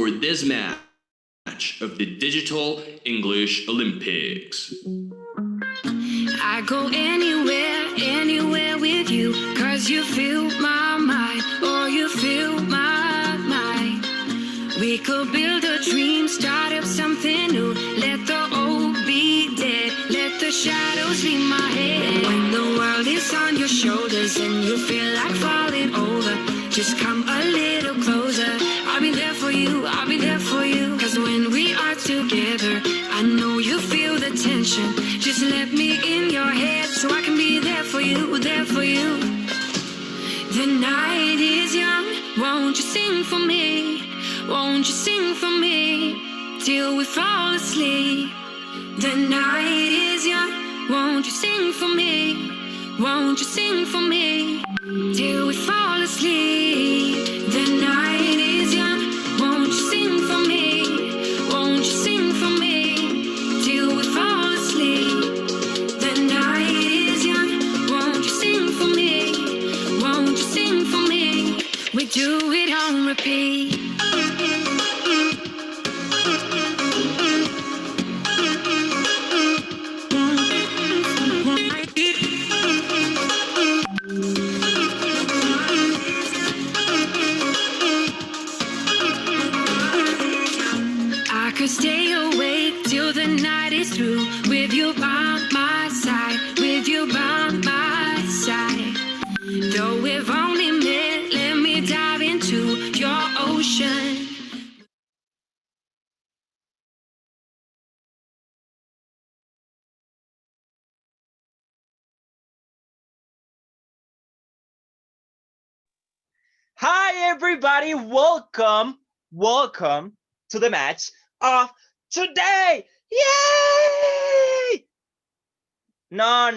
for this match of the Digital English Olympics. I go anywhere, anywhere with you, 'cause you fill my mind, or you fill my mind. We could build a dream, start up something new, let the old be dead, let the shadows be my head. When the world is on your shoulders and you feel like falling over, just come a little closer. I'll be there for you, I'll be there for you. 'Cause when we are together, I know you feel the tension. Just let me in your head so I can be there for you, there for you. The night is young, won't you sing for me? Won't you sing for me till we fall asleep? The night is young, won't you sing for me? Won't you sing for me till we fall asleep? The night is young, won't you sing for me? Won't you sing for me till we fall asleep? The night is young, won't you sing for me? Won't you sing for me? We do it on repeat. I could stay awake till the night is through, with you by my side, with you by my side. Though we've only met, let me dive into your ocean. Hi everybody, welcome to the match of today. Yay! No.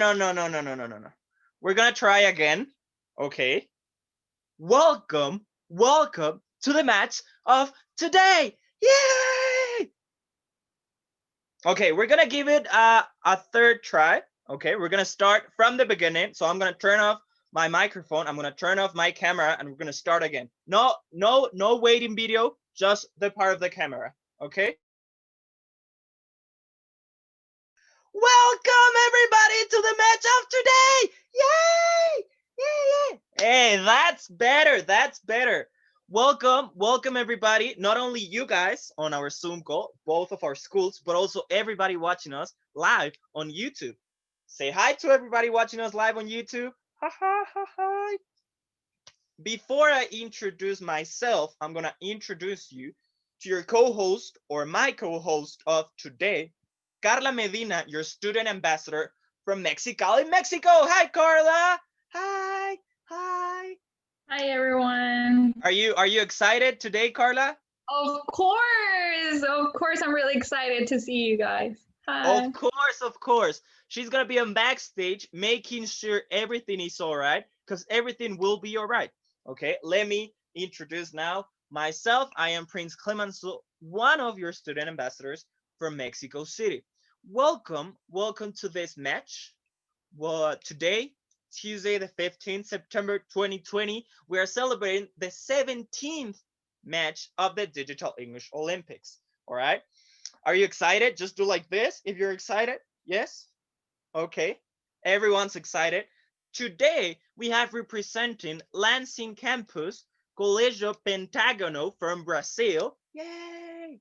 We're gonna try again, okay? Welcome to the match of today. Yay! Okay, we're gonna give it a third try. Okay, we're gonna start from the beginning. So I'm gonna turn off my microphone, I'm gonna turn off my camera, and we're gonna start again. No waiting video, just the part of the camera, okay? Welcome everybody to the match of today! Yay! Yay! Hey, that's better. Welcome everybody, not only you guys on our Zoom call, both of our schools, but also everybody watching us live on YouTube. Say hi to everybody watching us live on YouTube. Hi. Before I introduce myself, I'm gonna introduce you to your co-host, or my co-host of today, Carla Medina, your student ambassador from Mexicali, Mexico. Hi, Carla. Hi. Hi everyone. Are you excited today, Carla? Of course, I'm really excited to see you guys. Hi. Of course. She's gonna be on backstage making sure everything is all right, because everything will be all right. Okay, let me introduce now myself. I am Prince Clemenzo, one of your student ambassadors from Mexico City. Welcome to this match. Well, today, Tuesday the 15th September 2020, we are celebrating the 17th match of the Digital English Olympics. All right, are you excited? Just do like this if you're excited. Yes. Okay, everyone's excited. Today we have representing Lansing campus, Colégio Pentágono from Brazil, yay!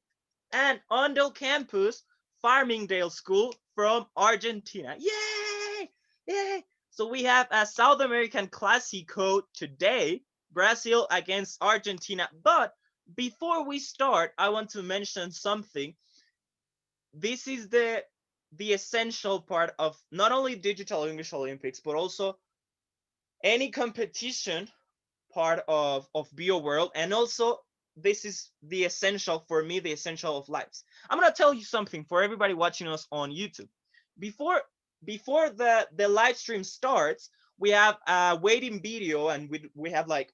And Ondel campus, Farmingdale School from Argentina, yay! So we have a South American Classico today, Brazil against Argentina. But before we start, I want to mention something. This is the essential part of not only Digital English Olympics, but also any competition part of Bio World. And also, this is the essential for me, the essential of lives. I'm gonna tell you something for everybody watching us on YouTube. Before the live stream starts, we have a waiting video, and we have like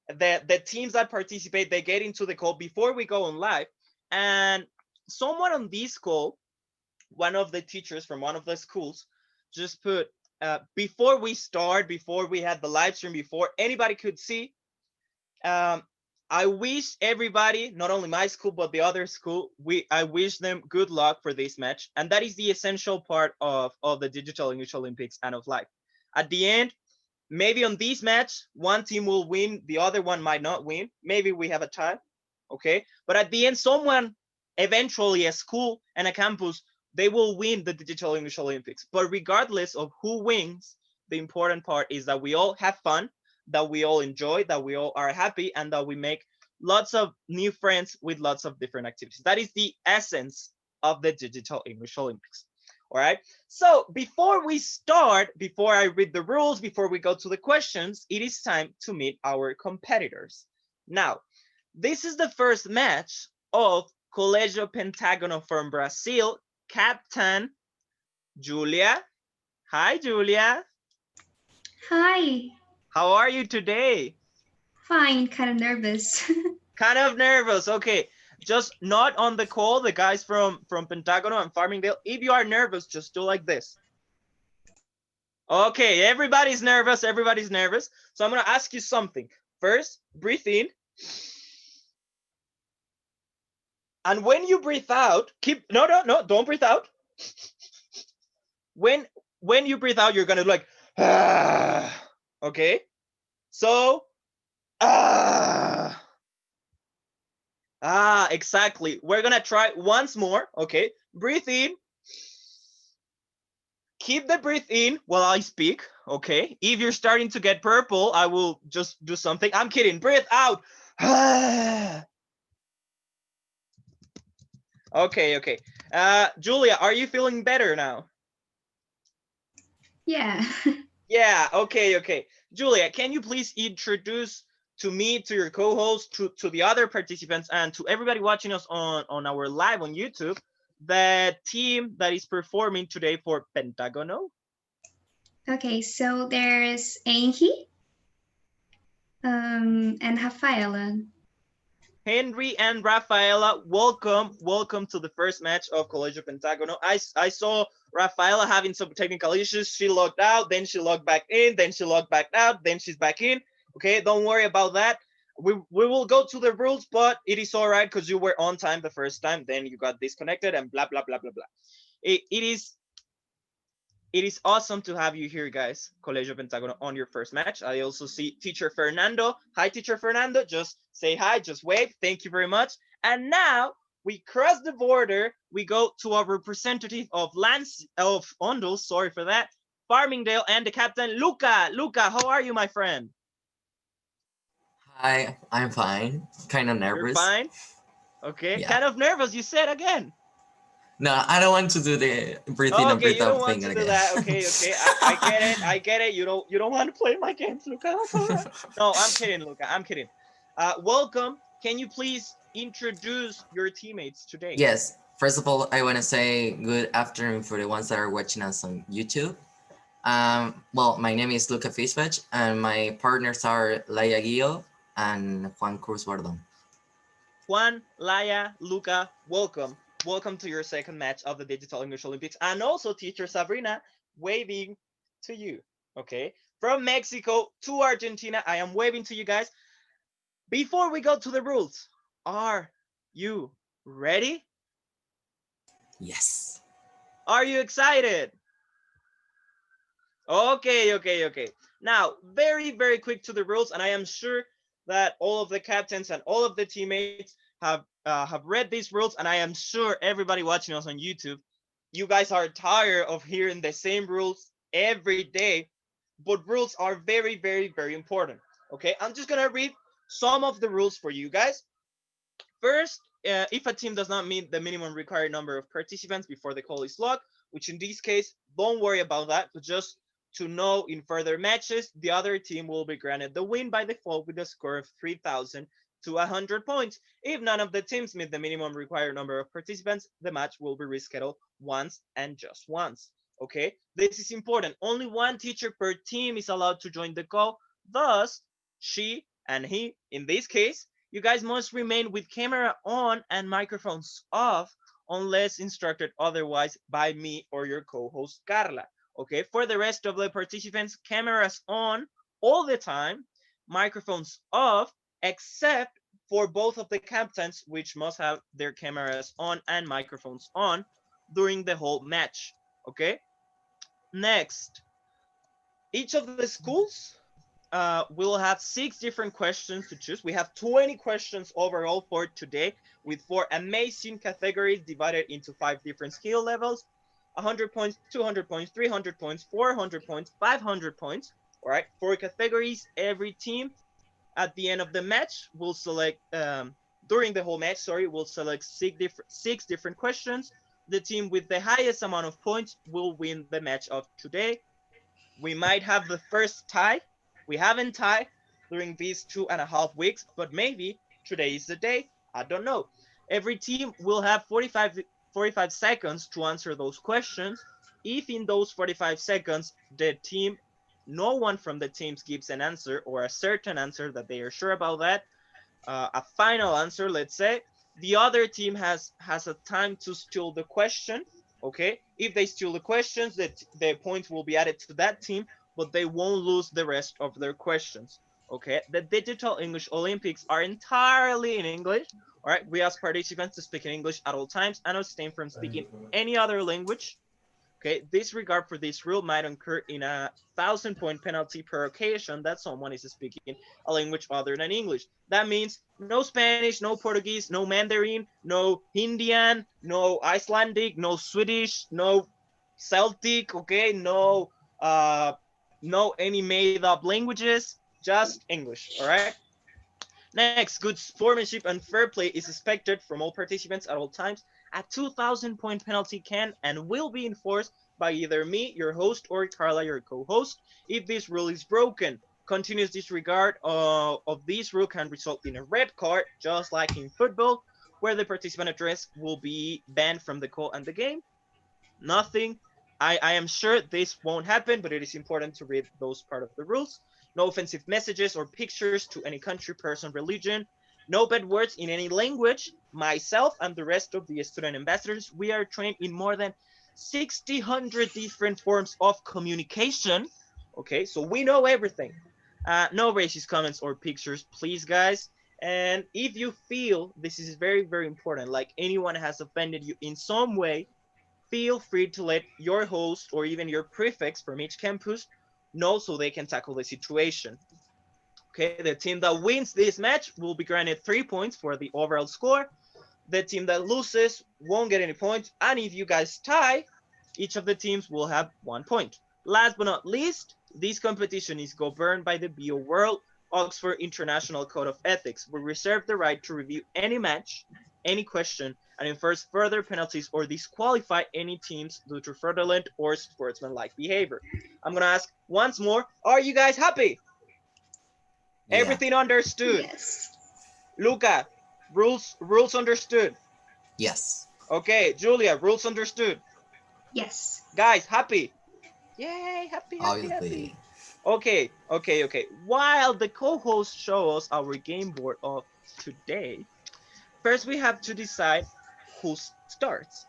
the teams that participate, they get into the call before we go on live. And someone on this call, one of the teachers from one of the schools, just put before we had the live stream, before anybody could see, I wish everybody, not only my school but the other school, I wish them good luck for this match, and that is the essential part of the Digital English Olympics and of life. At the end, maybe on this match, one team will win, the other one might not win. Maybe we have a tie, okay? But at the end, someone, eventually a school and a campus, they will win the Digital English Olympics. But regardless of who wins, the important part is that we all have fun, that we all enjoy, that we all are happy, and that we make lots of new friends with lots of different activities. That is the essence of the Digital English Olympics. All right. So before we start, before I read the rules, before we go to the questions, it is time to meet our competitors. Now, this is the first match of Colégio Pentágono from Brazil, Captain Julia. Hi, Julia. Hi. How are you today? Fine, kind of nervous. Kind of nervous. Okay. Just not on the call, the guys from Pentágono and Farmingdale. If you are nervous, just do like this. Okay, everybody's nervous. Everybody's nervous. So I'm going to ask you something. First, breathe in. And when you breathe out, no, don't breathe out. When you breathe out, you're going to like, okay? So, exactly. We're going to try once more, okay? Breathe in. Keep the breath in while I speak, okay? If you're starting to get purple, I will just do something. I'm kidding. Breathe out. Okay. Julia, are you feeling better now? Yeah. Yeah, okay. Julia, can you please introduce to me, to your co-host, to the other participants, and to everybody watching us on our live on YouTube, the team that is performing today for Pentágono? Okay, so there's Angie and Rafaela. Henry and Rafaela, welcome to the first match of Colégio Pentágono. I saw Rafaela having some technical issues. She logged out, then she logged back in, then she logged back out, then she's back in. Okay, don't worry about that. We will go to the rules, but it is all right because you were on time the first time, then you got disconnected and blah, blah, blah, blah, blah. It is awesome to have you here, guys, Colegio Pentágono, on your first match. I also see Teacher Fernando. Hi, Teacher Fernando. Just say hi, just wave. Thank you very much. And now we cross the border. We go to our representative of Ondul, sorry for that, Farmingdale, and the captain, Luca. Luca, how are you, my friend? Hi, I'm fine. Kind of nervous. You're fine? Okay, Yeah. kind of nervous, you said again. No, I don't want to do the breathe in and Okay, breathe you don't out want thing to do again. that. Okay. I get it. You don't want to play my games, Luca. That's all right. No, I'm kidding, Luca. I'm kidding. Welcome. Can you please introduce your teammates today? Yes. First of all, I want to say good afternoon for the ones that are watching us on YouTube. Well, my name is Luca Fispach, and my partners are Laia Guillo and Juan Cruz Bordon. Juan, Laia, Luca, welcome. Welcome to your second match of the Digital English Olympics. And also teacher Sabrina, waving to you. Okay. From Mexico to Argentina, I am waving to you guys. Before we go to the rules, are you ready? Yes. Are you excited? Okay. Now, very quick to the rules, and I am sure that all of the captains and all of the teammates have read these rules, and I am sure everybody watching us on YouTube, you guys are tired of hearing the same rules every day, but rules are very important. Okay, I'm just gonna read some of the rules for you guys. First, if a team does not meet the minimum required number of participants before the call is logged, which in this case, don't worry about that, but just to know in further matches, the other team will be granted the win by default with a score of 3,000 to 100 points. If none of the teams meet the minimum required number of participants, the match will be rescheduled once and just once. Okay, this is important. Only one teacher per team is allowed to join the call. Thus, she and he, in this case, you guys must remain with camera on and microphones off unless instructed otherwise by me or your co-host Carla. Okay, for the rest of the participants, cameras on all the time, microphones off, except for both of the captains, which must have their cameras on and microphones on during the whole match. Okay. Next, each of the schools will have 6 different questions to choose. We have 20 questions overall for today with 4 amazing categories divided into 5 different skill levels: 100 points, 200 points, 300 points, 400 points, 500 points. All right, 4 categories. Every team at the end of the match will select, during the whole match, sorry, will select 6 different questions. The team with the highest amount of points will win the match of today. We might have the first tie. We haven't tied during these 2.5 weeks, but maybe today is the day. I don't know. Every team will have 45 seconds to answer those questions. If in those 45 seconds, no one from the teams gives an answer or a certain answer that they are sure about that, a final answer, let's say, the other team has a time to steal the question. Okay, if they steal the questions, the points will be added to that team, but they won't lose the rest of their questions. Okay, the Digital English Olympics are entirely in English. All right, we ask participants to speak in English at all times and abstain from speaking any other language. Okay, disregard for this rule might incur in a 1,000-point penalty per occasion that someone is speaking a language other than English. That means no Spanish, no Portuguese, no Mandarin, no Indian, no Icelandic, no Swedish, no Celtic, okay, no any made-up languages, just English, all right? Next, good sportsmanship and fair play is expected from all participants at all times. A 2,000-point penalty can and will be enforced by either me, your host, or Carla, your co-host. If this rule is broken, continuous disregard of this rule can result in a red card, just like in football, where the participant address will be banned from the call and the game. Nothing. I am sure this won't happen, but it is important to read those part of the rules. No offensive messages or pictures to any country, person, religion. No bad words in any language. Myself and the rest of the student ambassadors, we are trained in more than 600 different forms of communication. Okay, so we know everything. No racist comments or pictures, please, guys. And if you feel this is very, very important, like anyone has offended you in some way, feel free to let your host or even your prefects from each campus know so they can tackle the situation. Okay, the team that wins this match will be granted 3 points for the overall score. The team that loses won't get any points, and if you guys tie, each of the teams will have 1 point. Last but not least, this competition is governed by the BO World Oxford International Code of Ethics. We reserve the right to review any match, any question, and enforce further penalties or disqualify any teams due to fraudulent or sportsmanlike behavior. I'm gonna ask once more, are you guys happy? Yeah. Everything understood? Yes. Luca, rules understood? Yes. Okay, Julia, rules understood? Yes. Guys, happy? Yay, happy. Obviously. Okay. While the co-hosts show us our game board of today, first we have to decide who starts.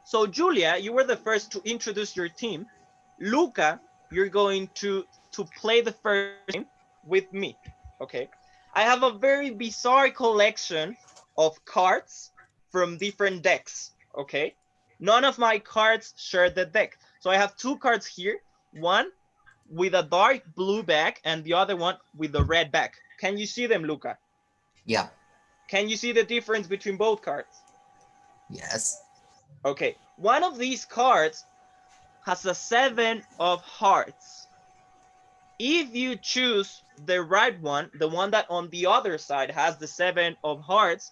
So Julia, you were the first to introduce your team. Luca, you're going to play the first game with me, okay? I have a very bizarre collection of cards from different decks, okay? None of my cards share the deck. So I have 2 cards here, one with a dark blue back and the other one with a red back. Can you see them, Luca? Yeah. Can you see the difference between both cards? Yes. Okay, one of these cards has a 7 of hearts. If you choose the right one, the one that on the other side has the 7 of hearts,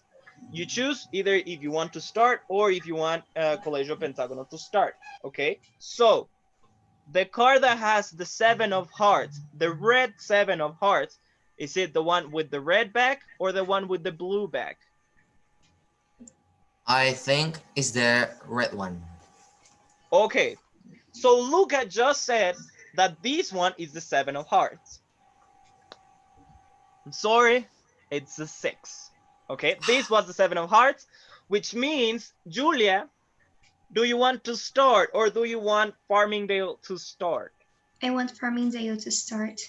you choose either if you want to start or if you want Collegio Pentagono to start, okay? So, the card that has the 7 of hearts, the red 7 of hearts, is it the one with the red back or the one with the blue back? I think it's the red one. Okay, so Luca just said that this one is the 7 of hearts. I'm sorry, it's the 6. Okay, this was the 7 of hearts, which means, Julia, do you want to start or do you want Farmingdale to start? I want Farmingdale to start.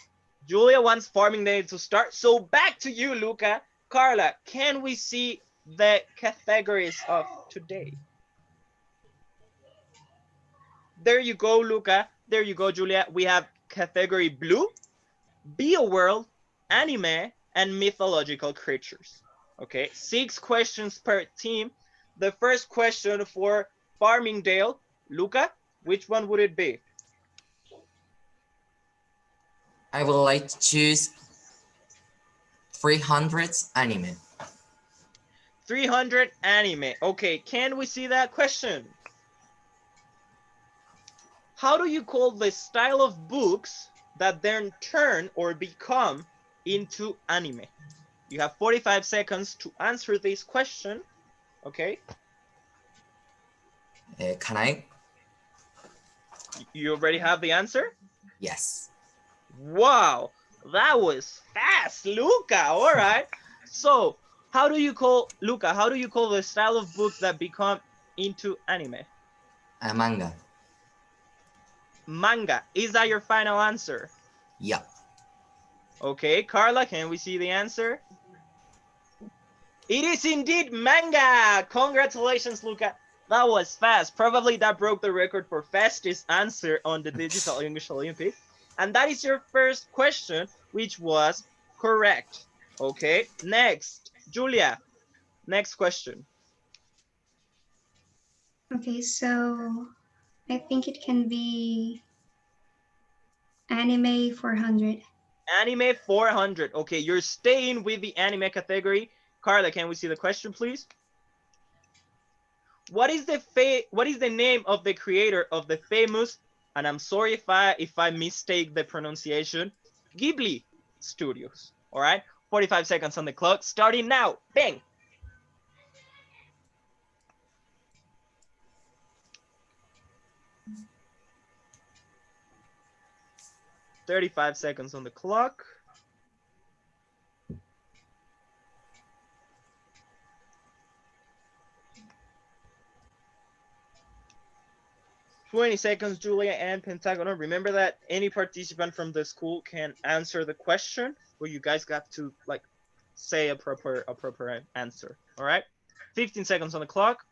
Julia wants Farmingdale to start. So back to you, Luca. Carla, can we see the categories of today? There you go, Luca. There you go, Julia. We have category blue, Bio-world, anime, and mythological creatures. Okay, 6 questions per team. The first question for Farmingdale, Luca, which one would it be? I would like to choose 300 anime. 300 anime. Okay, can we see that question? How do you call the style of books that then turn or become into anime? You have 45 seconds to answer this question. Okay. Can I? You already have the answer? Yes. Wow, that was fast, Luca. All right. So, how do you call Luca? How do you call the style of books that become into anime? A manga. Manga. Is that your final answer? Yeah. Okay, Carla, can we see the answer? It is indeed manga. Congratulations, Luca. That was fast. Probably that broke the record for fastest answer on the Digital English Olympics. And that is your first question, which was correct. Okay, next, Julia, next question. Okay, so I think it can be anime 400. Anime 400. Okay, you're staying with the anime category. Carla, can we see the question, please? What is the name of the creator of the famous, and I'm sorry if I mistake the pronunciation, Ghibli Studios? All right, 45 seconds on the clock, starting now. Bang. "35 seconds on the clock. "20 seconds, Julia and Pentagonal. Remember that any participant from the school can answer the question, but you guys got to like say a proper answer. All right. 15 seconds on the clock.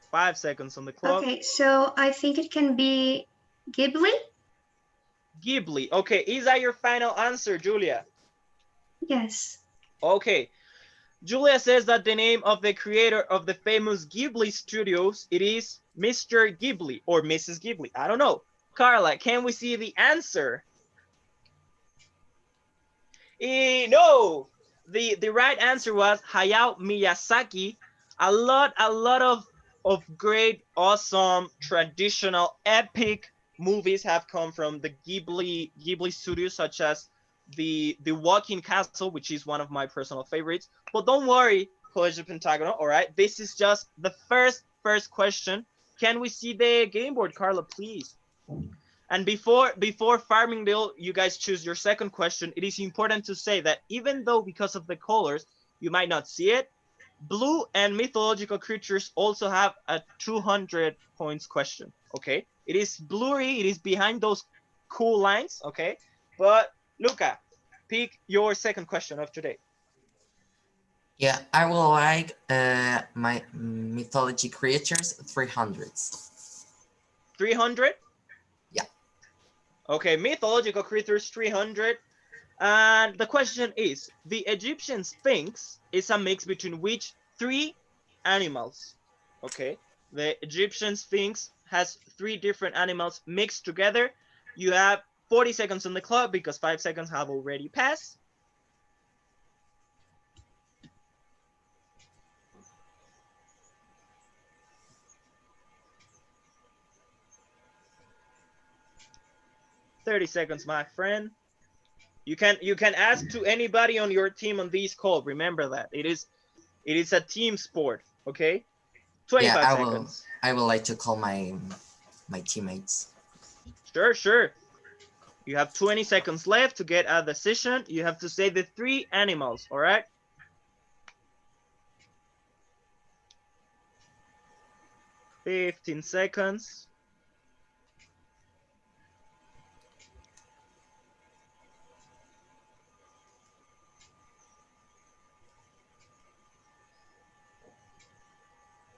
Five seconds on the clock. Okay, so I think it can be Ghibli? Ghibli. Okay, is that your final answer, Julia? Yes. Okay. Julia says that the name of the creator of the famous Ghibli Studios, it is Mr. Ghibli or Mrs. Ghibli. I don't know. Carla, can we see the answer? No, the right answer was Hayao Miyazaki. A lot of great, awesome, traditional, epic movies have come from the Ghibli studios, such as the Walking Castle, which is one of my personal favorites. But don't worry, College of Pentagonal. All right, this is just the first question. Can we see the game board, Carla, please? And before Farmingdale, you guys choose your second question, it is important to say that even though because of the colors, you might not see it, blue and mythological creatures also have a 200 points question, okay? It is blurry, it is behind those cool lines, okay? But Luca, pick your second question of today. Yeah, I would like my mythology creatures 300s. 300? Yeah. Okay, mythological creatures 300. And the question is, the Egyptian Sphinx is a mix between which 3 animals? Okay, the Egyptian Sphinx has 3 different animals mixed together. You have 40 seconds on the clock because 5 seconds have already passed. "30 seconds, my friend. You can ask to anybody on your team on this call. Remember that it is a team sport. Okay, 25 Yeah, seconds. I would like to call my teammates. Sure. You have 20 seconds left to get a decision. You have to say the 3 animals, all right? "15 seconds.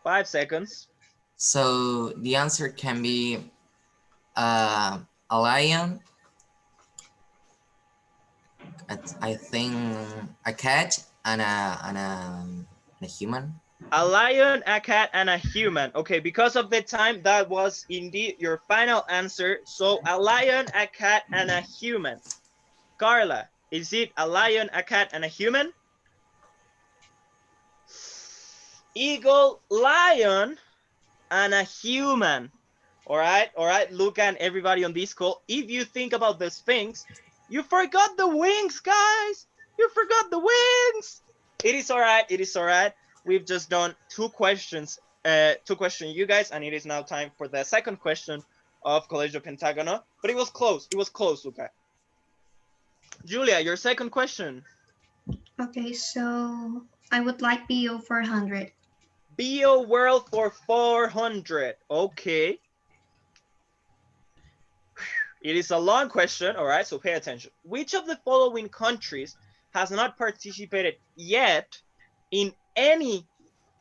5 seconds. So the answer can be a lion, I think a cat, and a human. A lion, a cat, and a human. Okay, because of the time, that was indeed your final answer. So a lion, a cat, and a human. Carla, is it a lion, a cat, and a human? Eagle, lion, and a human. All right, Luca and everybody on this call. If you think about the Sphinx, you forgot the wings, guys. You forgot the wings. It is all right. We've just done two questions, you guys, and it is now time for the second question of Colegio Pentagono. But it was close. It was close, Luca. Julia, your second question. Okay, so I would like BO 400. Bio World for 400. Okay. It is a long question, all right, so pay attention. Which of the following countries has not participated yet in any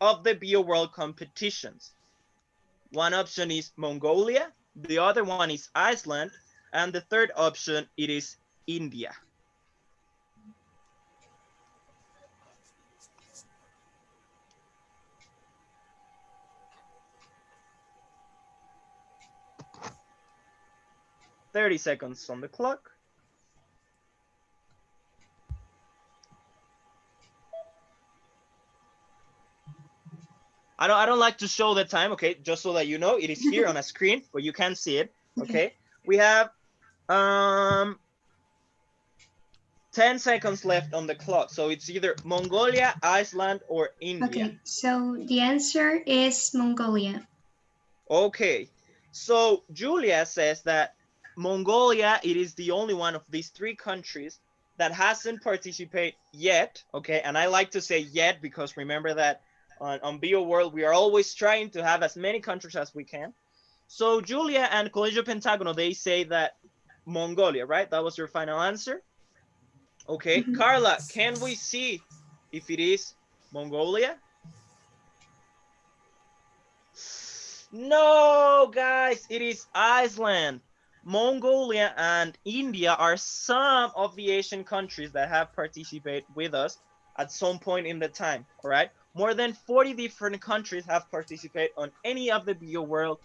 of the Bio World competitions? One option is Mongolia, the other one is Iceland, and the third option, it is India. "30 seconds on the clock. I don't like to show the time, okay, just so that you know, it is here on a screen, but you can't see it, okay? We have 10 seconds left on the clock, so it's either Mongolia, Iceland, or India. Okay, so the answer is Mongolia. Okay, so Julia says that Mongolia, it is the only one of these three countries that hasn't participated yet, okay? And I like to say yet because remember that on Bio World, we are always trying to have as many countries as we can. So Julia and Colegio Pentagono, they say that Mongolia, right? That was your final answer? Okay, Carla, can we see if it is Mongolia? No, guys, it is Iceland. Mongolia and India are some of the Asian countries that have participated with us at some point in the time, all right? More than 40 different countries have participated on any of the Bio World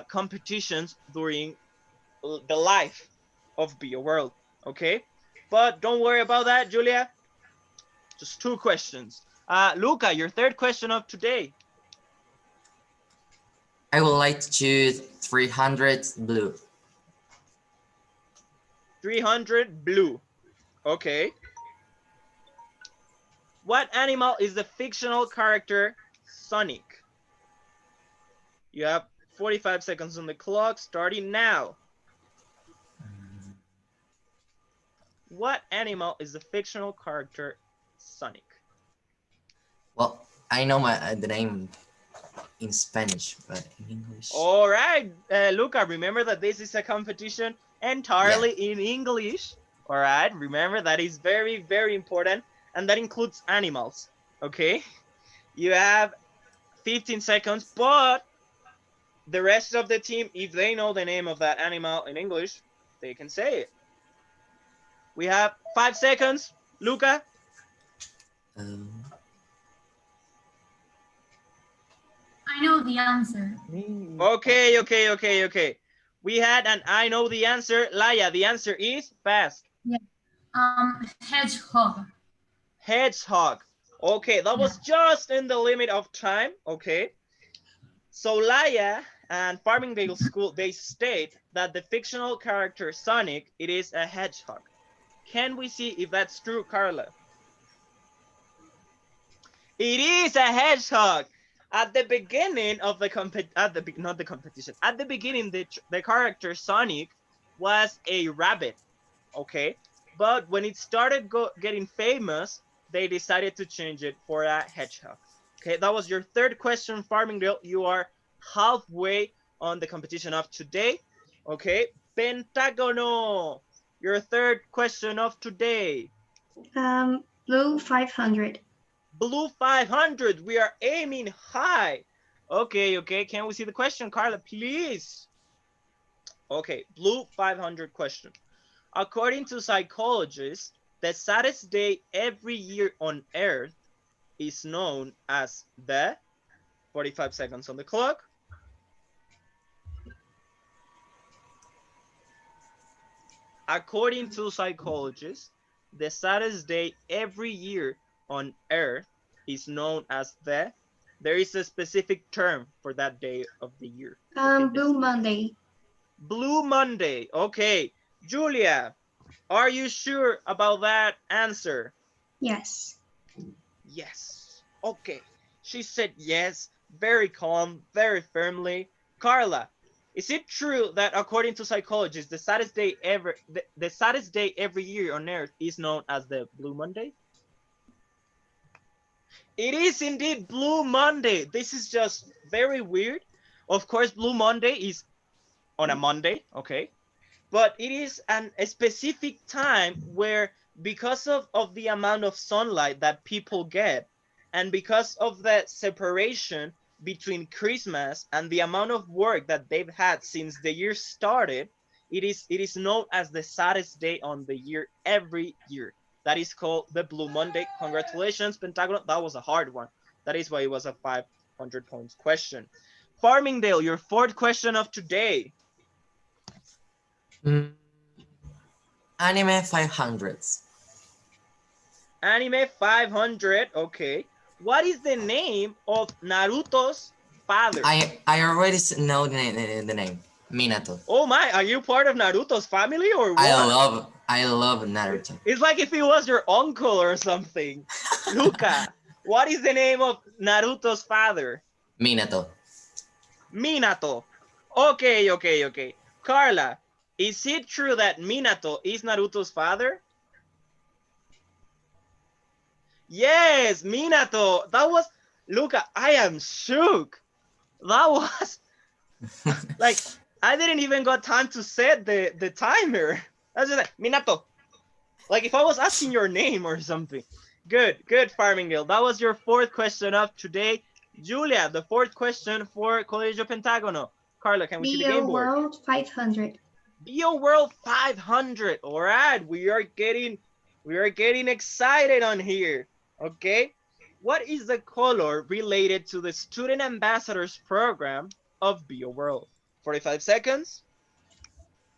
competitions during the life of Bio World, okay? But don't worry about that, Julia. Just two questions. Luca, your third question of today. I would like to choose 300 blue. 300 blue. Okay. What animal is the fictional character Sonic? You have 45 seconds on the clock, starting now. What animal is the fictional character Sonic? Well, I know the name in Spanish, but in English. All right, Luca, remember that this is a competition entirely in English. All right, remember that is very, very important, and that includes animals, okay? You have 15 seconds, but the rest of the team, if they know the name of that animal in English, they can say it. We have 5 seconds. Luca? I know the answer. Okay. We had an I know the answer. Laia, the answer is fast. Yeah. Hedgehog. Hedgehog. Okay, that was just in the limit of time. Okay. So Laia and Farmingdale School, they state that the fictional character Sonic, it is a hedgehog. Can we see if that's true, Carla? It is a hedgehog. At the beginning of the at the beginning, the character Sonic was a rabbit, okay? But when it started getting famous, they decided to change it for a hedgehog. Okay, that was your third question, Farmingdale. You are halfway on the competition of today. Okay, Pentagono, your third question of today. Blue 500. Blue 500, we are aiming high. Okay, okay. Can we see the question, Carla, please? Okay, blue 500 question. According to psychologists, the saddest day every year on Earth is known as the 45 seconds on the clock. According to psychologists, the saddest day every year on Earth is known as the. There is a specific term for that day of the year. Okay, Blue Monday. Blue Monday. Okay, Julia, are you sure about that answer? Yes. Yes. Okay. She said yes, very calm, very firmly. Carla, is it true that according to psychologists, the saddest day ever, the saddest day every year on Earth is known as the Blue Monday? It is indeed Blue Monday. This is just very weird. Of course, Blue Monday is on a Monday, okay? But it is a specific time where, because of the amount of sunlight that people get, and because of the separation between Christmas and the amount of work that they've had since the year started, it is known as the saddest day on the year every year. That is called the Blue Monday. Congratulations, Pentagon. That was a hard one. That is why it was a 500 points question. Farmingdale, your fourth question of today. Anime 500s. Anime 500, okay. What is the name of Naruto's father? I already know the name. Minato. Oh my, are you part of Naruto's family or what? I love Naruto. It's like if he was your uncle or something. Luca, what is the name of Naruto's father? Minato. Minato. Okay, okay, okay. Carla, is it true that Minato is Naruto's father? Yes, Minato. That was, Luca, I am shook. That was like, I didn't even got time to set the timer. That's just like, Minato. Like if I was asking your name or something. Good, good, Farmingdale. That was your fourth question of today. Julia, the fourth question for Colegio Pentagono. Carla, can we see the game board? Bio World 500. Bio World 500. All right, we are getting excited on here. Okay, what is the color related to the Student Ambassadors program of Bio World? 45 seconds,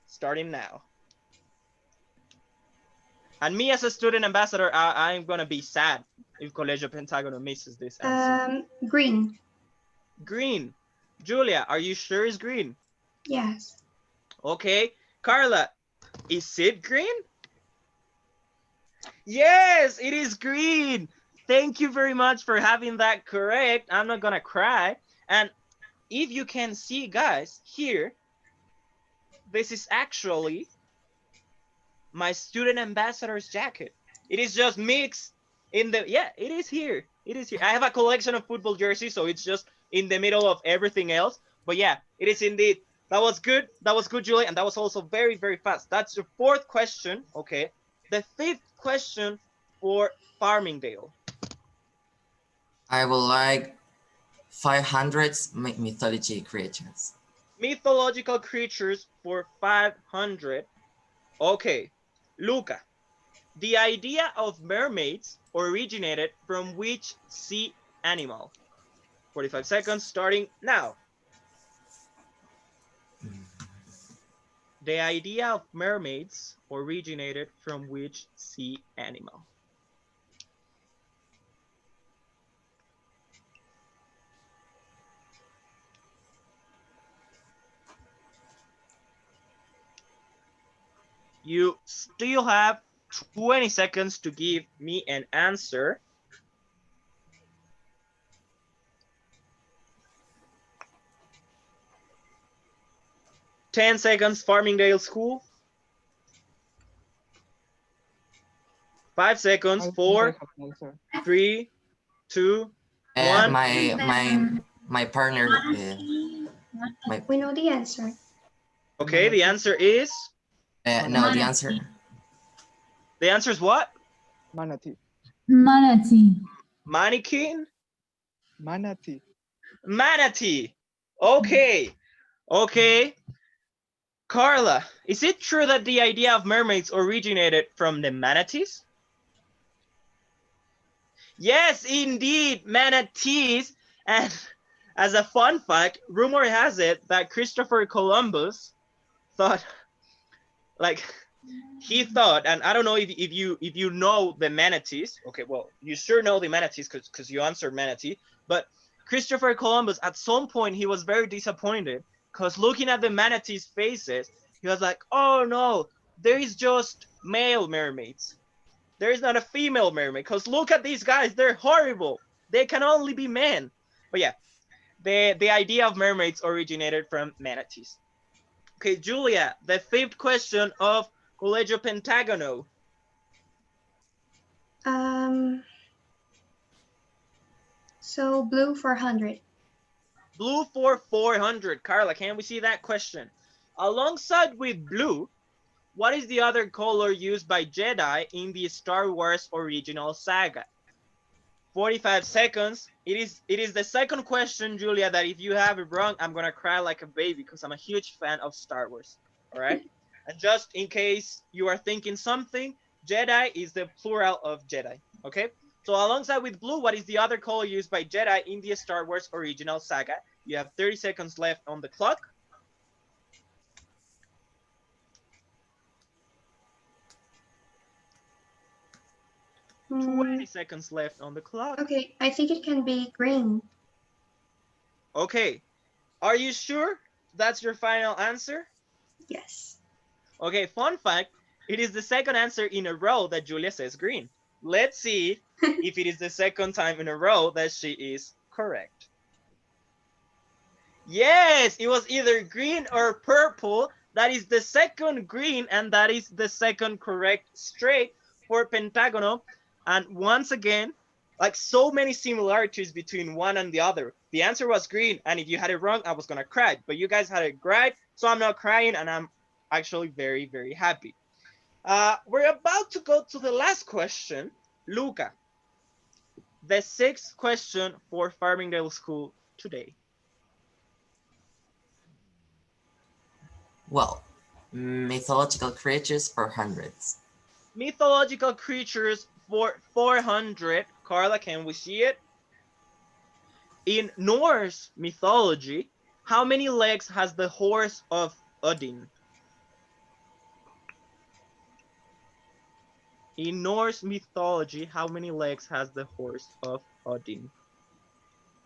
starting now. And me as a student ambassador, I'm gonna be sad if Colegio Pentagono misses this answer. Green. Green. Julia, are you sure it's green? Yes. Okay. Carla, is it green? Yes, it is green. Thank you very much for having that correct. I'm not gonna cry. And if you can see, guys, here, this is actually my student ambassador's jacket. It is just mixed in the, yeah, it is here. It is here. I have a collection of football jerseys, so it's just in the middle of everything else. But yeah, it is indeed. That was good. That was good, Julie. And that was also very, very fast. That's your fourth question. Okay. The fifth question for Farmingdale. I would like 500 mythology creatures. Mythological creatures for 500. Okay. Luca, the idea of mermaids originated from which sea animal? 45 seconds, starting now. The idea of mermaids originated from which sea animal? You still have 20 seconds to give me an answer. Ten seconds, Farmingdale School. 5 seconds, 4, 3, 2, 1. My partner. We know the answer. Okay, the answer is? No, the answer. The answer is what? Manatee. Manatee. Mannequin? Manatee. Manatee. Okay. Okay. Carla, is it true that the idea of mermaids originated from the manatees? Yes, indeed, manatees. And as a fun fact, rumor has it that Christopher Columbus thought, like, he thought, and I don't know if you know the manatees. Okay, well, you sure know the manatees because you answered manatee. But Christopher Columbus, at some point, he was very disappointed because looking at the manatees' faces, he was like, "Oh no, there is just male mermaids. There is not a female mermaid. Because look at these guys, they're horrible. They can only be men." But yeah, the idea of mermaids originated from manatees. Okay, Julia, the fifth question of Colegio Pentagono. So blue for 100. Blue for 400. Carla, can we see that question? Alongside with blue, what is the other color used by Jedi in the Star Wars original saga? 45 seconds. It is the second question, Julia, that if you have it wrong, I'm gonna cry like a baby because I'm a huge fan of Star Wars. All right. And just in case you are thinking something, Jedi is the plural of Jedi. Okay. So alongside with blue, what is the other color used by Jedi in the Star Wars original saga? You have 30 seconds left on the clock. Mm, 20 seconds left on the clock. okay, I think it can be green. Okay. Are you sure that's your final answer? Yes. Okay, fun fact, it is the second answer in a row that Julia says green. Let's see if it is the second time in a row that she is correct. Yes, it was either green or purple. That is the second green, and that is the second correct straight for Pentagono. And once again, like so many similarities between one and the other. The answer was green, and if you had it wrong, I was gonna cry. But you guys had it right, so I'm not crying, and I'm actually very, very happy. We're about to go to the last question. Luca, the sixth question for Farmingdale School today. Well, mythological creatures for hundreds. Mythological creatures for 400. Carla, can we see it? In Norse mythology, how many legs has the horse of Odin? In Norse mythology, how many legs has the horse of Odin?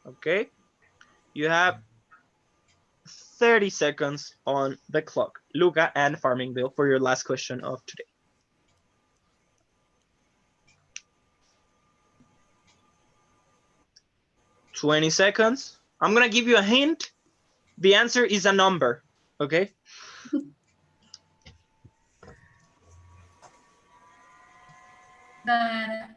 Okay, you have 30 seconds on the clock. Luca and Farmingdale for your last question of today. "20 seconds. I'm gonna give you a hint. The answer is a number, okay? That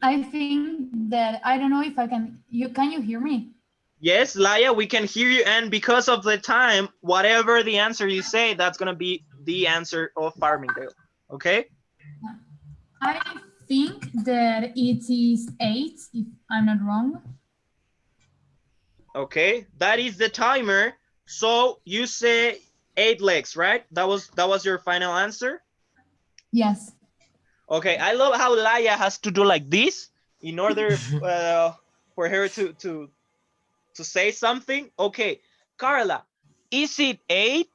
I think that I don't know if I can you hear me? Yes, Laia, we can hear you, and because of the time, whatever the answer you say, that's gonna be the answer of Farmingdale, okay? I think that it is 8, if I'm not wrong. Okay, that is the timer. So you say 8 legs, right? That was your final answer? Yes. Okay, I love how Laia has to do like this in order for her to say something. Okay, Carla, is it 8?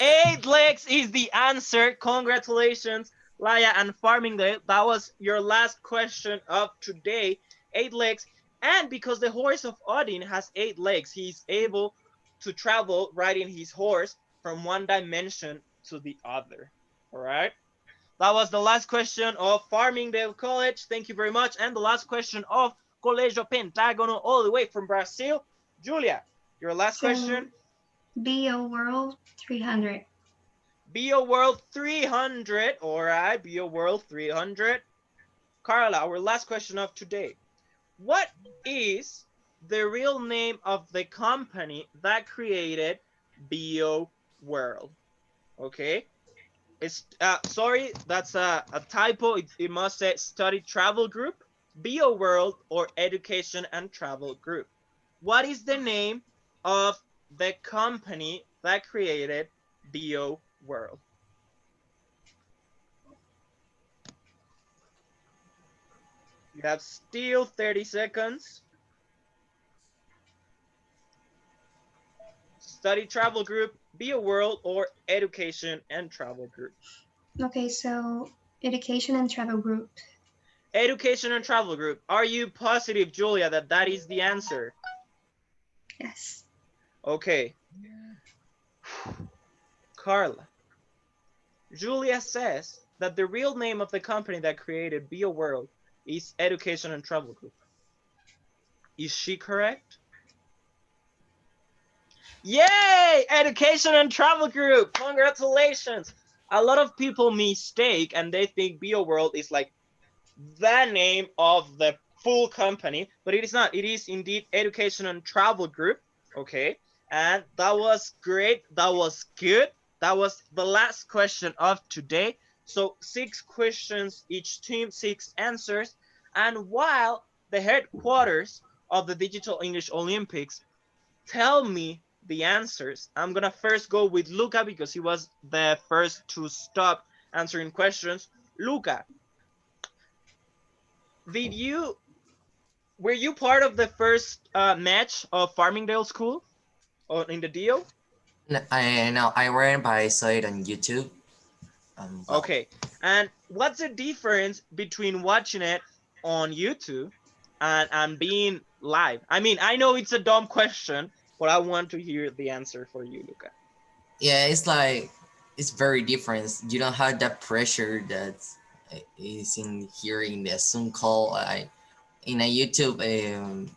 8 legs is the answer. Congratulations, Laia and Farmingdale. That was your last question of today. 8 legs. And because the horse of Odin has 8 legs, he's able to travel riding his horse from one dimension to the other. All right. That was the last question of Farmingdale College. Thank you very much. And the last question of Colégio Pentágono, all the way from Brazil. Julia, your last question. Bio World 300. Bio World 300. All right, Bio World 300. Carla, our last question of today. What is the real name of the company that created Bio World? Okay. It's sorry, that's a typo. It must say Study Travel Group, Bio World or Education and Travel Group? What is the name of the company that created Bio World? You have still 30 seconds. Study Travel Group, Bio World, or Education and Travel Group? Okay, so education and travel group. Education and Travel Group. Are you positive, Julia, that that is the answer? Yes. Okay. Carla. Julia says that the real name of the company that created Bio World is Education and Travel Group. Is she correct? Yay! Education and Travel Group. Congratulations. A lot of people mistake and they think Bio World is like the name of the full company, but it is not. It is indeed Education and Travel Group. Okay. And that was great. That was good. That was the last question of today. So 6 questions each team, 6 answers. And while the headquarters of the Digital English Olympics tell me the answers, I'm gonna first go with Luca because he was the first to stop answering questions. Luca, were you part of the first match of Farmingdale School in the deal? I know I ran, but I saw it on YouTube. Well, Okay, and what's the difference between watching it on YouTube and being live? I mean, I know it's a dumb question, but I want to hear the answer for you, Luca. yeah, it's like it's very different. You don't have that pressure that is in here in the Zoom call. In a YouTube in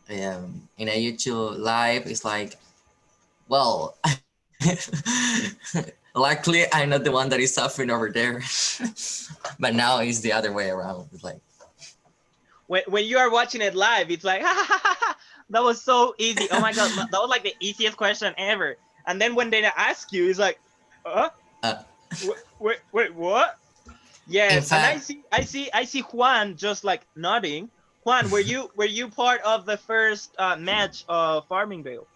a YouTube live, it's like, well, luckily I'm not the one that is suffering over there, but now it's the other way around. It's like When you are watching it live, it's like, ha, ha, ha, ha, that was so easy. Oh my God, that was like the easiest question ever. And then when they ask you, it's like, uh, wait, what? in Yes, and fact, I see Juan just like nodding. Juan, were you part of the first match of Farmingdale?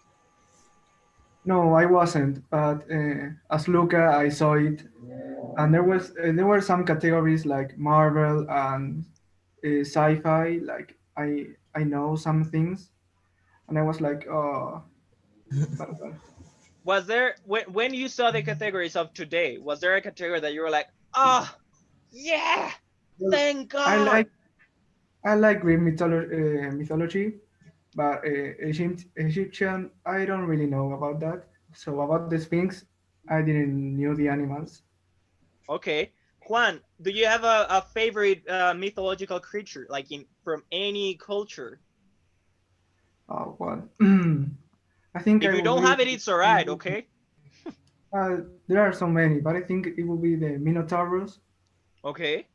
No, I wasn't, but as Luca, I saw it, and there were some categories like Marvel and sci-fi. Like I know some things, and I was like, oh, but Was there when you saw the categories of today? Was there a category that you were like, oh yeah, well, thank I God? like I like Greek mythology, but Egyptian, I don't really know about that. So about the Sphinx, I didn't knew the animals. Okay, Juan, do you have a favorite mythological creature like in from any culture? Well, I think If I you will don't be. have it, it's alright. Okay. There are so many, but I think it will be the Minotaurus. Okay.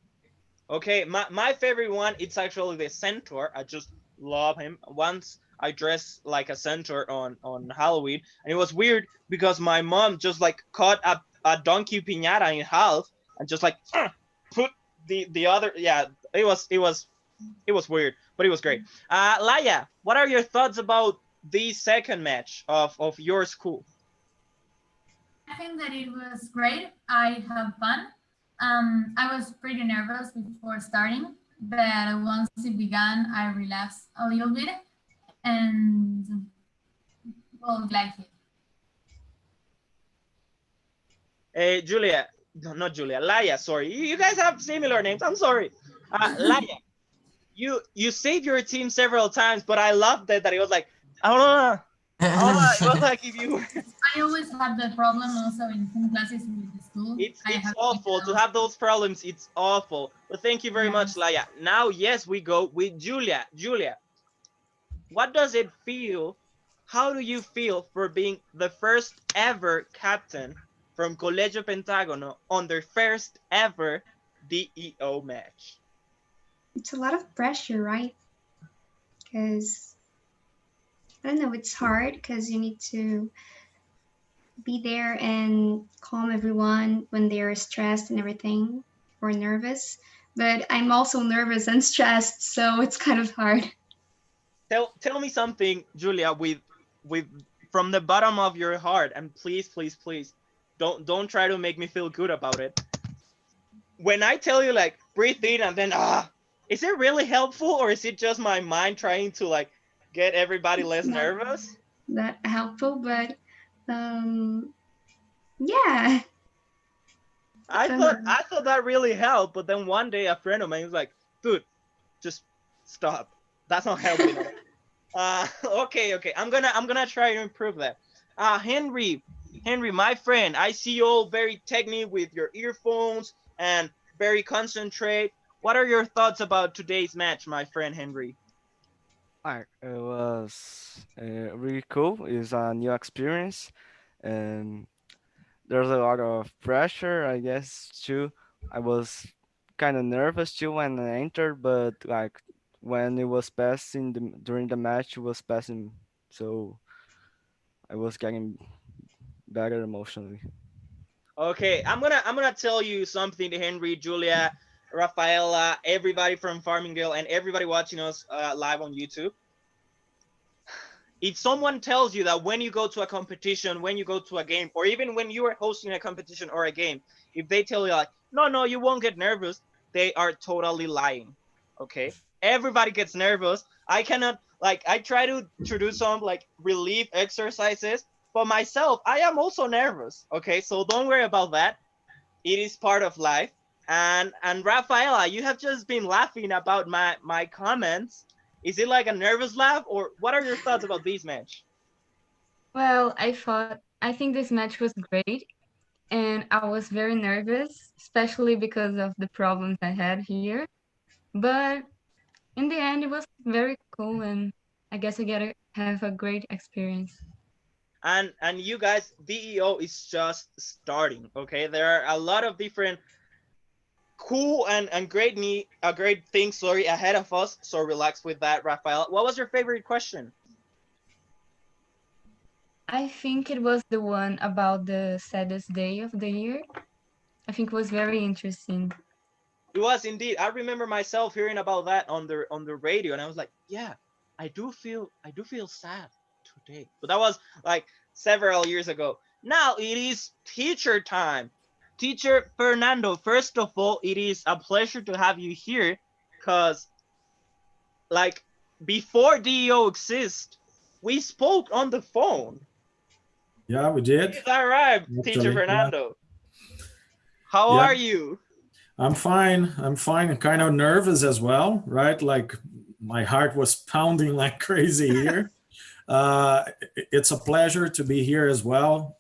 Okay, my favorite one, it's actually the centaur. I just love him. Once I dressed like a centaur on Halloween, and it was weird because my mom just like cut a donkey piñata in half and just like put the other. Yeah, it was weird, but it was great. Laya, what are your thoughts about the second match of your school? I think that it was great. I had fun. I was pretty nervous before starting, but once it began, I relaxed a little bit and well, like it. Julia, no, not Julia, Laya. Sorry, you guys have similar names. I'm sorry. Laya, you saved your team several times, but I loved that it was like, I don't know. It was like if you I always have the problem also in some classes with the school. I it's have awful to have those problems. It's awful. But thank you very much, yes. Laya. Now, yes, we go with Julia. Julia, what does it feel? How do you feel for being the first ever captain from Colegio Pentágono on their first ever DEO match? It's a lot of pressure, right? Because I don't know, it's hard because you need to be there and calm everyone when they're stressed and everything or nervous. but I'm also nervous and stressed, so it's kind of hard. Tell me something, Julia, with from the bottom of your heart, and please, please, please, don't try to make me feel good about it. When I tell you like breathe in and then is it really helpful, or is it just my mind trying to like get everybody less It's not nervous? that helpful, but yeah. I thought that really helped, but then one day a friend of mine was like, dude, just stop. That's not helping. Okay, I'm gonna try to improve that. Henry, my friend, I see you all very technical with your earphones and very concentrate. What are your thoughts about today's match, my friend Henry? It was really cool. It's a new experience, and there's a lot of pressure, I guess, too. I was kind of nervous too when I entered, but like when it was passing during the match, it was passing, so I was getting better emotionally. Okay, I'm gonna tell you something to Henry, Julia, Rafaela, everybody from Farmingdale, and everybody watching us live on YouTube. If someone tells you that when you go to a competition, when you go to a game, or even when you are hosting a competition or a game, if they tell you like, no, you won't get nervous, they are totally lying. Okay, everybody gets nervous. I cannot like I try to do some like relief exercises, but myself, I am also nervous. Okay, so don't worry about that. It is part of life. And Rafaela, you have just been laughing about my comments. Is it like a nervous laugh, or what are your thoughts about this match? Well, I think this match was great, and I was very nervous, especially because of the problems I had here. But in the end, it was very cool, and I guess I get to have a great experience. And you guys, DEO is just starting. Okay, there are a lot of different cool and great things, sorry, ahead of us. So relax with that, Rafael. What was your favorite question? I think it was the one about the saddest day of the year. I think it was very interesting. It was indeed. I remember myself hearing about that on the radio, and I was like, yeah, I do feel sad today. But that was like several years ago. Now it is teacher time. Teacher Fernando, first of all, it is a pleasure to have you here, because like before DEO exists, we spoke on the phone. Yeah, we did. Is that right, Teacher Actually, yeah. Fernando? How Yeah. are you? I'm fine. I'm fine and kind of nervous as well, right? Like my heart was pounding like crazy here. It's a pleasure to be here as well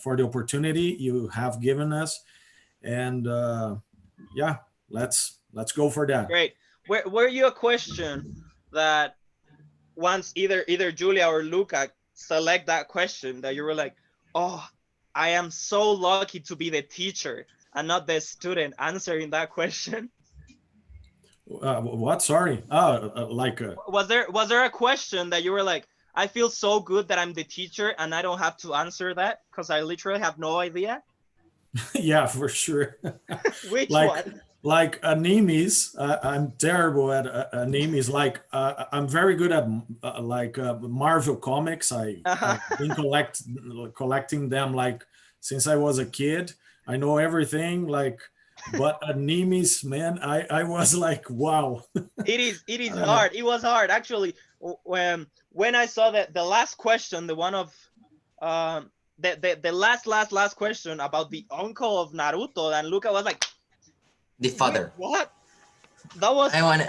for the opportunity you have given us. And yeah, let's go for that. Great. Were you a question that once either Julia or Luca select that question that you were like, oh, I am so lucky to be the teacher and not the student answering that question? What? Sorry. Was there a question that you were like, I feel so good that I'm the teacher and I don't have to answer that because I literally have no idea? Yeah, for sure. Which like, one? Like animes, I'm terrible at animes. Like I'm very good at Marvel comics. I've been collecting them like since I was a kid. I know everything. Like, but animes, man, I was like, wow. It is hard. It was hard actually. When I saw that the last question, the one of the last question about the uncle of Naruto, and Luca was like, The father. What? That was. I want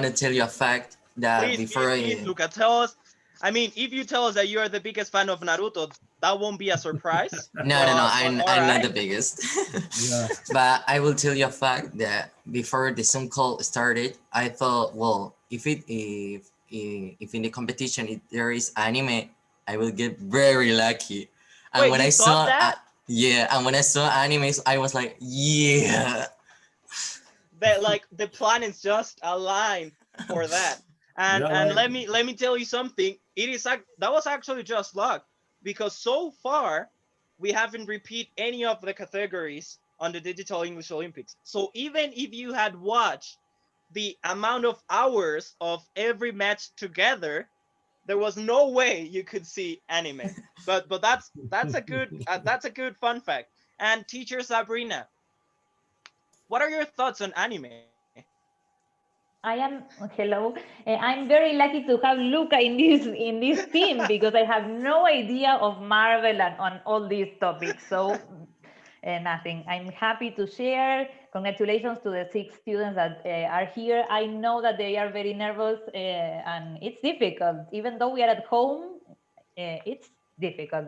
to tell you a fact that please, Luca, tell us. I mean, if you tell us that you are the biggest fan of Naruto, that won't be a surprise. No, I'm not the biggest. Yeah. But I will tell you a fact that before the Zoom call started, I thought, well, if in the competition there is anime, I will get very lucky. And wait, when you I saw that? yeah, and when I saw animes, I was like, yeah. That like the planets just aligned for that. And Yeah, let me tell you something. It is that was actually just luck, because so far we haven't repeat any of the categories on the Digital English Olympics. So even if you had watched the amount of hours of every match together, there was no way you could see anime. But that's a good fun fact. And teacher Sabrina, what are your thoughts on anime? I am hello. I'm very lucky to have Luca in this team because I have no idea of Marvel and on all these topics. So nothing. I'm happy to share. Congratulations to the 6 students that are here. I know that they are very nervous and it's difficult. Even though we are at home, it's difficult.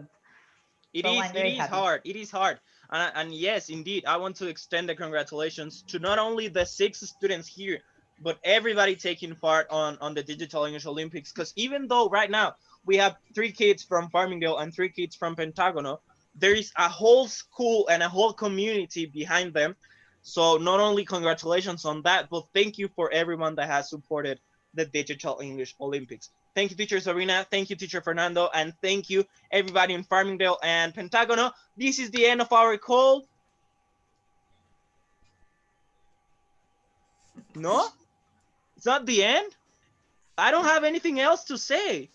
So I'm very happy. Hard. It is hard. And yes, indeed, I want to extend the congratulations to not only the 6 students here, but everybody taking part on the Digital English Olympics. Because even though right now we have 3 kids from Farmingdale and 3 kids from Pentagono, there is a whole school and a whole community behind them. So not only congratulations on that, but thank you for everyone that has supported the Digital English Olympics. Thank you, teacher Sabrina. Thank you, teacher Fernando. And thank you, everybody in Farmingdale and Pentagono. This is the end of our call. No? It's not the end? I don't have anything else to say.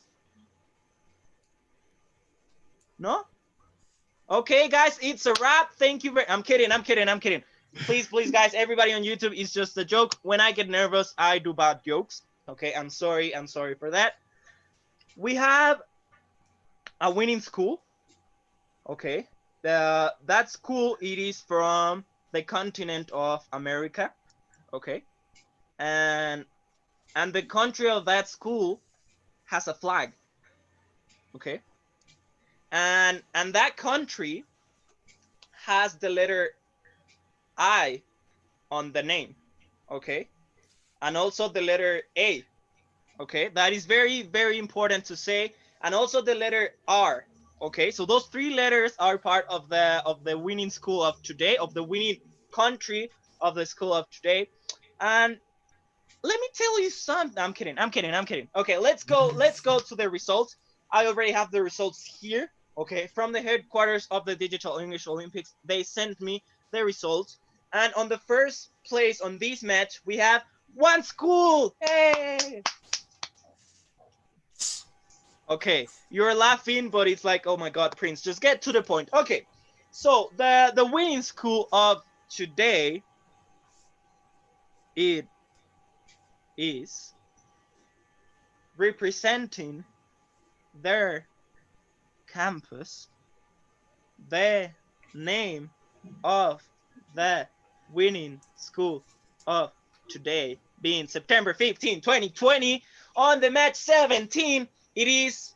No? Okay, guys, it's a wrap. Thank you very I'm kidding. Please, guys, everybody on YouTube, it's just a joke. When I get nervous, I do bad jokes. Okay, I'm sorry for that. We have a winning school. Okay, that school, it is from the continent of America. Okay, and the country of that school has a flag. Okay, and that country has the letter I on the name. Okay, and also the letter A. Okay, that is very, very important to say. And also the letter R. Okay, so those 3 letters are part of the winning school of today, of the winning country of the school of today. And let me tell you something. I'm kidding. Okay, let's go to the results. I already have the results here. Okay, from the headquarters of the Digital English Olympics, they sent me the results. And on the first place on this match, we have one school. Hey! Okay, you're laughing, but it's like, oh my God, Prince, just get to the point. Okay, so the winning school of today, it is representing their campus. The name of the winning school of today being September 15, 2020, on the match 17, it is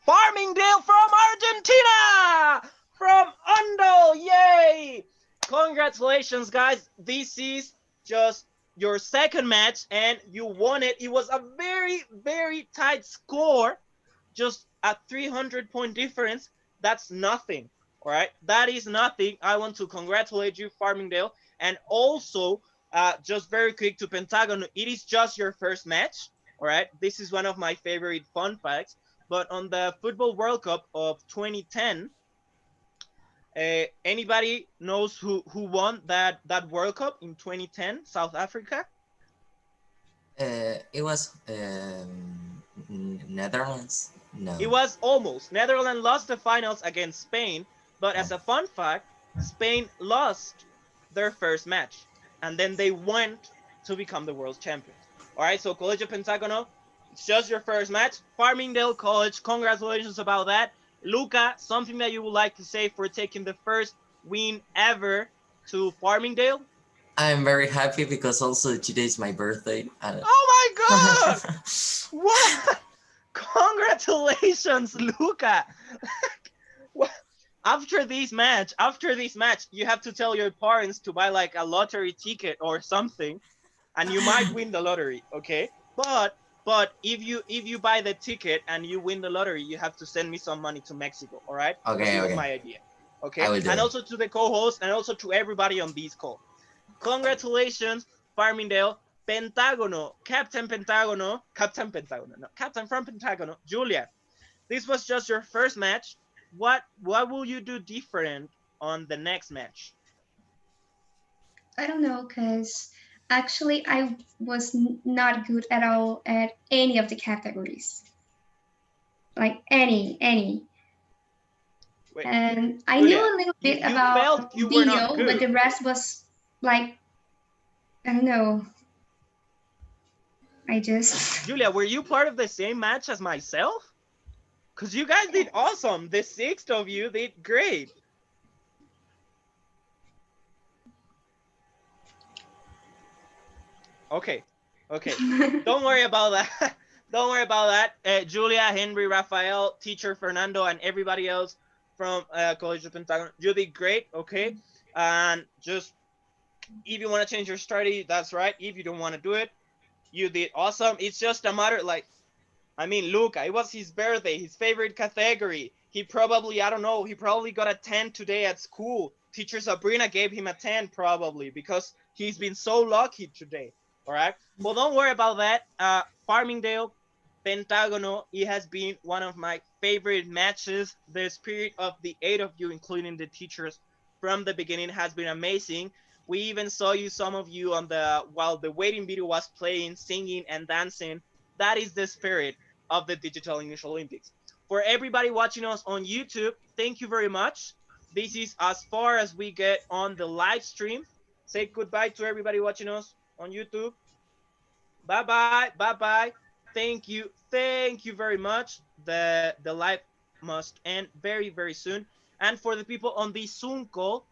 Farmingdale from Argentina! From Undal, yay! Congratulations, guys. This is just your second match and you won it. It was a very, very tight score. Just a 300-point difference. That's nothing, all right? That is nothing. I want to congratulate you, Farmingdale. And also, just very quick to Pentagon, it is just your first match. All right, this is one of my favorite fun facts. But on the Football World Cup of 2010, anybody knows who won that World Cup in 2010, South Africa? It was Netherlands. No. It was almost. Netherlands lost the finals against Spain, but as a fun fact, Spain lost their first match, and then they went to become the world champions. All right, so Colegio Pentagono, it's just your first match. Farmingdale College, congratulations about that. Luca, something that you would like to say for taking the first win ever to Farmingdale? I'm very happy because also today is my birthday. Oh my God! What? Congratulations, Luca! After this match, you have to tell your parents to buy like a lottery ticket or something, and you might win the lottery, okay? But if you buy the ticket and you win the lottery, you have to send me some money to Mexico, all right? Okay, That was my idea, okay? I will do And it. also to the co-host and also to everybody on this call. Congratulations, Farmingdale, Pentagono, Captain from Pentagono, Julia. This was just your first match. What will you do different on the next match? I don't know, because actually I was not good at all at any of the categories. Like any. Wait, And I knew Julia, a little bit you about felt you were not Dio, but good. the rest was like, I don't know. I just Julia, were you part of the same match as myself? Because you guys did awesome. The 6 of you did great. Okay. Don't worry about that. Don't worry about that. Julia, Henry, Rafael, teacher Fernando, and everybody else from College of Pentagon, you did great. Okay. And just if you want to change your strategy, that's right. If you don't want to do it, you did awesome. It's just a matter like, I mean, Luca, it was his birthday, his favorite category. He probably, I don't know, he probably got a 10 today at school. Teacher Sabrina gave him a 10 probably because he's been so lucky today. All right. Well, don't worry about that. Farmingdale, Pentagono, it has been one of my favorite matches. The spirit of the 8 of you, including the teachers from the beginning, has been amazing. We even saw you, some of you, on the while the waiting video was playing, singing and dancing. That is the spirit of the Digital English Olympics. For everybody watching us on YouTube, thank you very much. This is as far as we get on the live stream. Say goodbye to everybody watching us on YouTube. Bye-bye, bye-bye. Thank you very much. The live must end very, very soon. And for the people on the Zoom call,